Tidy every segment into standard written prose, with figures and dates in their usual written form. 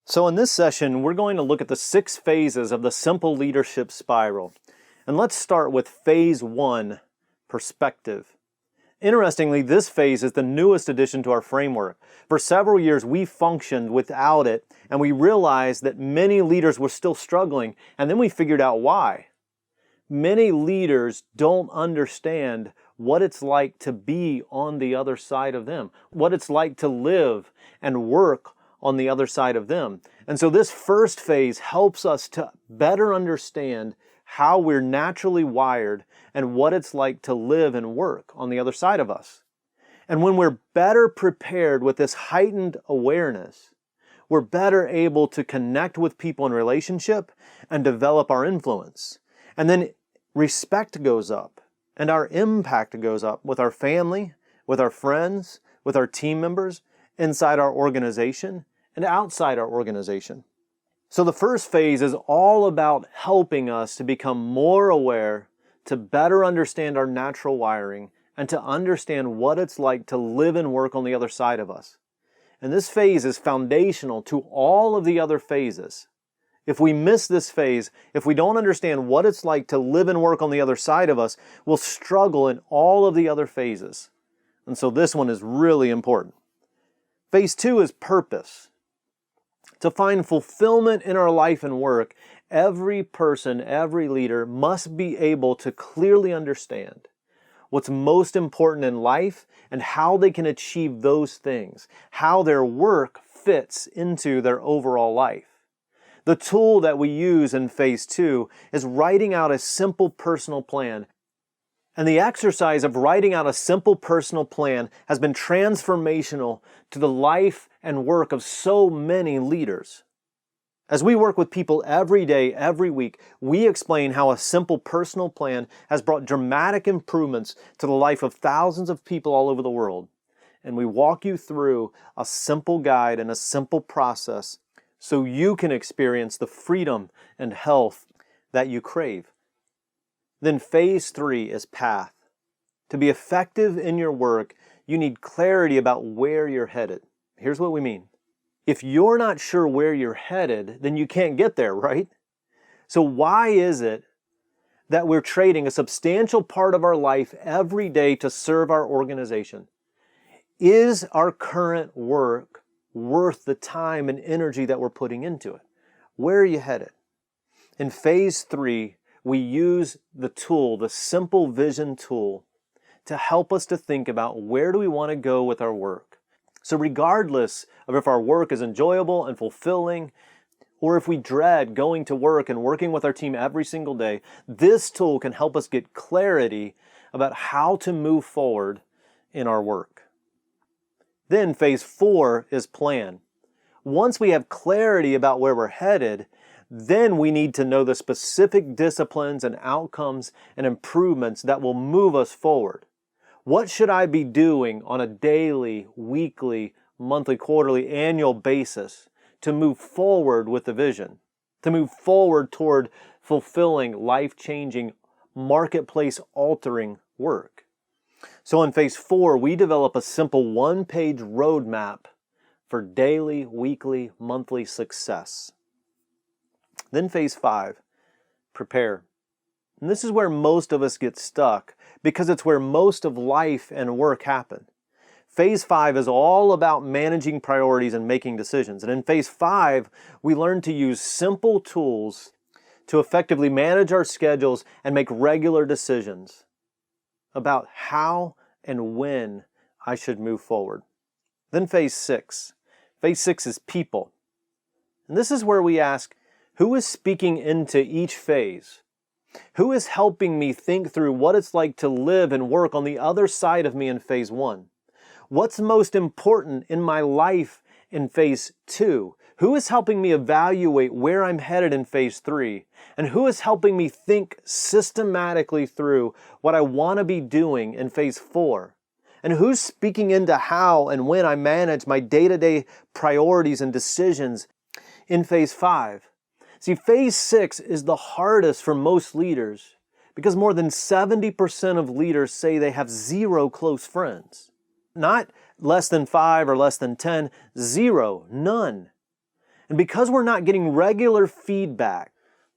So in this session, we're going to look at the 6 phases of the simple leadership spiral. And let's start with phase 1, perspective. Interestingly, this phase is the newest addition to our framework. For several years, we functioned without it, and we realized that many leaders were still struggling, and then we figured out why. Many leaders don't understand what it's like to be on the other side of them, what it's like to live and work on the other side of them. And so this first phase helps us to better understand how we're naturally wired and what it's like to live and work on the other side of us. And when we're better prepared with this heightened awareness, we're better able to connect with people in relationship and develop our influence. And then respect goes up and our impact goes up with our family, with our friends, with our team members, inside our organization and outside our organization. So the first phase is all about helping us to become more aware, to better understand our natural wiring, and to understand what it's like to live and work on the other side of us. And this phase is foundational to all of the other phases. If we miss this phase, if we don't understand what it's like to live and work on the other side of us, we'll struggle in all of the other phases. And so this one is really important. Phase 2 is purpose. To find fulfillment in our life and work, every person, every leader must be able to clearly understand what's most important in life and how they can achieve those things, how their work fits into their overall life. The tool that we use in phase 2 is writing out a simple personal plan. And the exercise of writing out a simple personal plan has been transformational to the life and work of so many leaders. As we work with people every day, every week, we explain how a simple personal plan has brought dramatic improvements to the life of thousands of people all over the world. And we walk you through a simple guide and a simple process so you can experience the freedom and health that you crave. Then phase 3 is path. To be effective in your work, you need clarity about where you're headed. Here's what we mean. If you're not sure where you're headed, then you can't get there, right? So why is it that we're trading a substantial part of our life every day to serve our organization? Is our current work worth the time and energy that we're putting into it? Where are you headed? In phase 3, we use the tool, the simple vision tool, to help us to think about where do we want to go with our work. So regardless of if our work is enjoyable and fulfilling, or if we dread going to work and working with our team every single day, this tool can help us get clarity about how to move forward in our work. Then phase 4 is plan. Once we have clarity about where we're headed, then we need to know the specific disciplines and outcomes and improvements that will move us forward. What should I be doing on a daily, weekly, monthly, quarterly, annual basis to move forward with the vision, to move forward toward fulfilling, life-changing, marketplace-altering work? So in phase 4, we develop a simple one-page roadmap for daily, weekly, monthly success. Then phase 5, prepare. And this is where most of us get stuck because it's where most of life and work happen. Phase 5 is all about managing priorities and making decisions. And in phase 5, we learn to use simple tools to effectively manage our schedules and make regular decisions about how and when I should move forward. Then phase 6. Phase 6 is people. And this is where we ask, who is speaking into each phase? Who is helping me think through what it's like to live and work on the other side of me in phase 1? What's most important in my life in phase 2? Who is helping me evaluate where I'm headed in phase 3? And who is helping me think systematically through what I want to be doing in phase 4? And who's speaking into how and when I manage my day-to-day priorities and decisions in phase 5? See, phase 6 is the hardest for most leaders because more than 70% of leaders say they have 0 close friends. Not less than 5 or less than 10, 0, none. And because we're not getting regular feedback,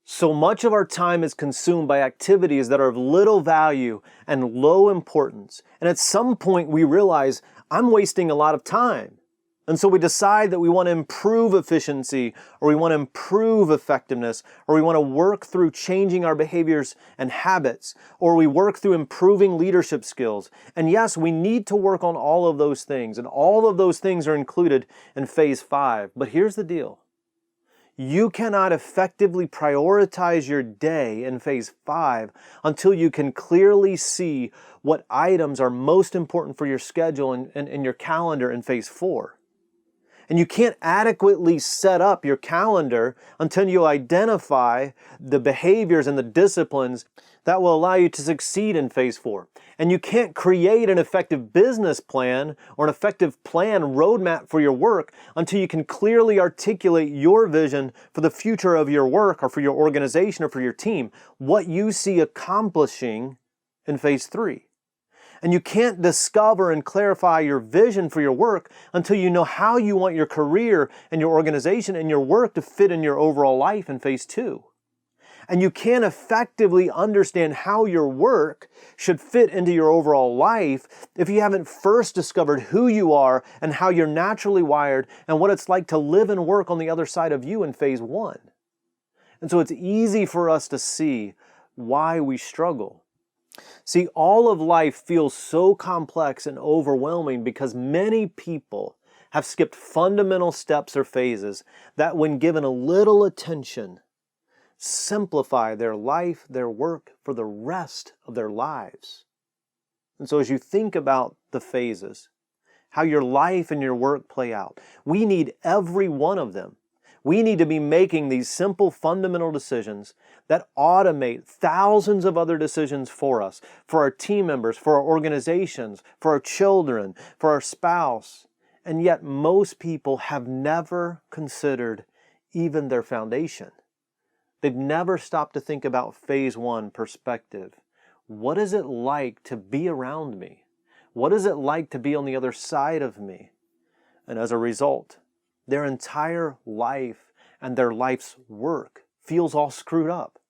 so much of our time is consumed by activities that are of little value and low importance. And at some point we realize, I'm wasting a lot of time. And so we decide that we want to improve efficiency, or we want to improve effectiveness, or we want to work through changing our behaviors and habits, or we work through improving leadership skills. And yes, we need to work on all of those things, and all of those things are included in phase 5. But here's the deal. You cannot effectively prioritize your day in phase 5 until you can clearly see what items are most important for your schedule and your calendar in phase 4. And you can't adequately set up your calendar until you identify the behaviors and the disciplines that will allow you to succeed in phase 4. And you can't create an effective business plan or an effective plan roadmap for your work until you can clearly articulate your vision for the future of your work or for your organization or for your team, what you see accomplishing in phase 3. And you can't discover and clarify your vision for your work until you know how you want your career and your organization and your work to fit in your overall life in phase 2. And you can't effectively understand how your work should fit into your overall life if you haven't first discovered who you are and how you're naturally wired and what it's like to live and work on the other side of you in phase 1. And so it's easy for us to see why we struggle. See, all of life feels so complex and overwhelming because many people have skipped fundamental steps or phases that, when given a little attention, simplify their life, their work for the rest of their lives. And so as you think about the phases, how your life and your work play out, we need every one of them. We need to be making these simple fundamental decisions that automate thousands of other decisions for us, for our team members, for our organizations, for our children, for our spouse. And yet most people have never considered even their foundation. They've never stopped to think about phase 1 perspective. What is it like to be around me? What is it like to be on the other side of me? And as a result, their entire life and their life's work feels all screwed up.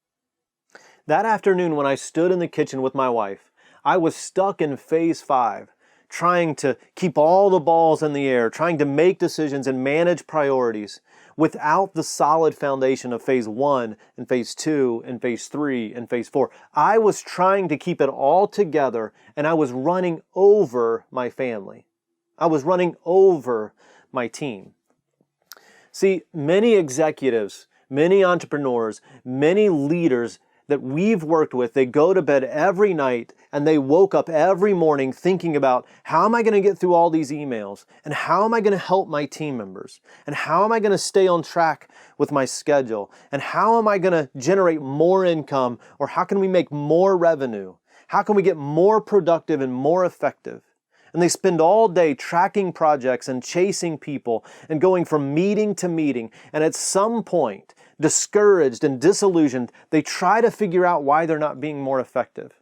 That afternoon when I stood in the kitchen with my wife, I was stuck in phase 5, trying to keep all the balls in the air, trying to make decisions and manage priorities without the solid foundation of phase 1 and phase 2 and phase 3 and phase 4. I was trying to keep it all together, and I was running over my family. I was running over my team. See, many executives, many entrepreneurs, many leaders that we've worked with, they go to bed every night and they woke up every morning thinking about, how am I going to get through all these emails? And how am I going to help my team members? And how am I going to stay on track with my schedule? And how am I going to generate more income? Or how can we make more revenue? How can we get more productive and more effective? And they spend all day tracking projects and chasing people and going from meeting to meeting. And at some point, discouraged and disillusioned, they try to figure out why they're not being more effective,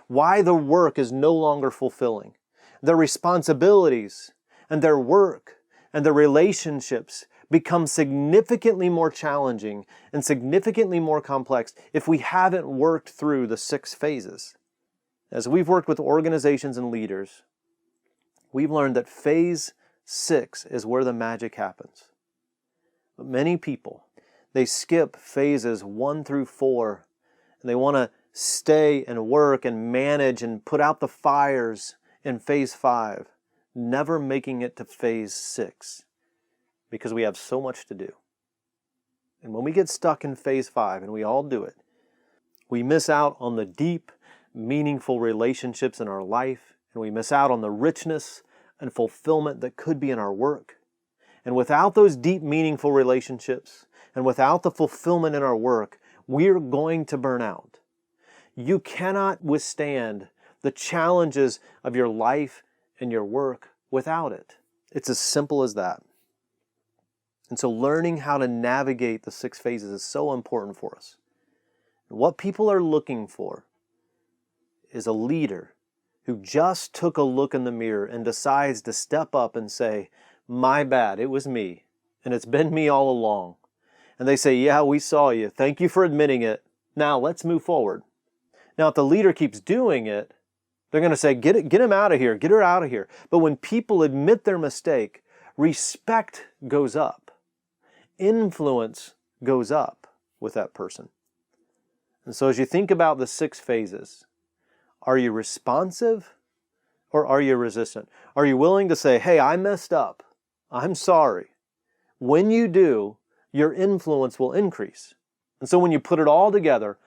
why the work is no longer fulfilling. Their responsibilities and their work and their relationships become significantly more challenging and significantly more complex if we haven't worked through the 6 phases. As we've worked with organizations and leaders, we've learned that phase 6 is where the magic happens. But many people, they skip phases 1 through 4, and they want to stay and work and manage and put out the fires in phase 5, never making it to phase 6 because we have so much to do. And when we get stuck in phase 5, and we all do it, we miss out on the deep, meaningful relationships in our life, and we miss out on the richness and fulfillment that could be in our work. And without those deep, meaningful relationships, and without the fulfillment in our work, we're going to burn out. You cannot withstand the challenges of your life and your work without it. It's as simple as that. And so learning how to navigate the 6 phases is so important for us. And what people are looking for is a leader who just took a look in the mirror and decides to step up and say, my bad, it was me. and it's been me all along. And they say, yeah, we saw you. Thank you for admitting it. Now let's move forward. Now, if the leader keeps doing it, they're going to say, get him out of here, get her out of here. But when people admit their mistake, respect goes up. Influence goes up with that person. And so as you think about the 6 phases, are you responsive or are you resistant? Are you willing to say, hey, I messed up. I'm sorry. When you do, your influence will increase. And so when you put it all together,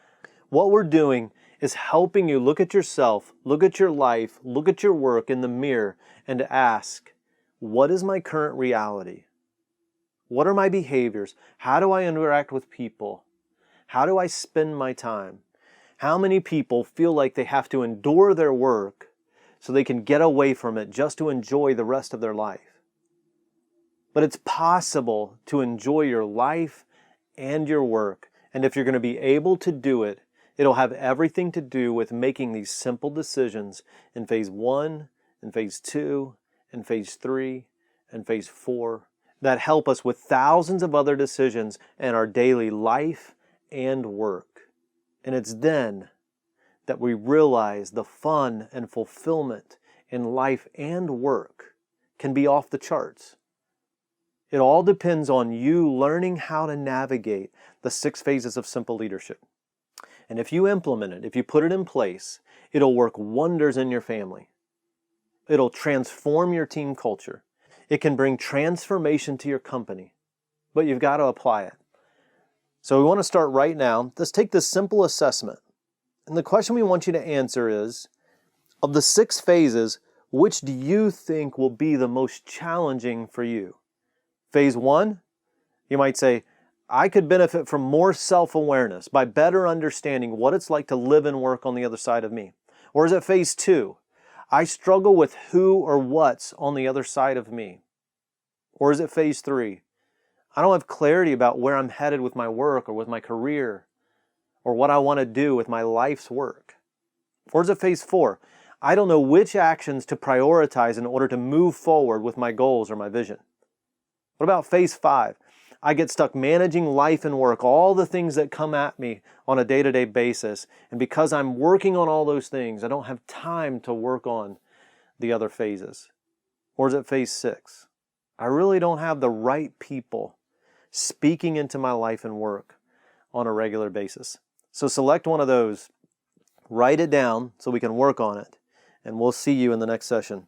what we're doing is helping you look at yourself, look at your life, look at your work in the mirror, and ask, what is my current reality? What are my behaviors? How do I interact with people? How do I spend my time? How many people feel like they have to endure their work so they can get away from it just to enjoy the rest of their life? But it's possible to enjoy your life and your work. And if you're going to be able to do it, it'll have everything to do with making these simple decisions in phase 1, and phase 2, and phase 3, and phase 4 that help us with thousands of other decisions in our daily life and work. And it's then that we realize the fun and fulfillment in life and work can be off the charts. It all depends on you learning how to navigate the 6 phases of simple leadership. And if you implement it, if you put it in place, it'll work wonders in your family. It'll transform your team culture. It can bring transformation to your company, but you've got to apply it. So we want to start right now. Let's take this simple assessment. And the question we want you to answer is, of the 6 phases, which do you think will be the most challenging for you? Phase 1, you might say, I could benefit from more self-awareness by better understanding what it's like to live and work on the other side of me. Or is it phase 2? I struggle with who or what's on the other side of me. Or is it phase 3? I don't have clarity about where I'm headed with my work or with my career or what I want to do with my life's work. Or is it phase 4? I don't know which actions to prioritize in order to move forward with my goals or my vision. What about phase 5? I get stuck managing life and work, all the things that come at me on a day-to-day basis. And because I'm working on all those things, I don't have time to work on the other phases. Or is it phase 6? I really don't have the right people speaking into my life and work on a regular basis. So select one of those, write it down so we can work on it, and we'll see you in the next session.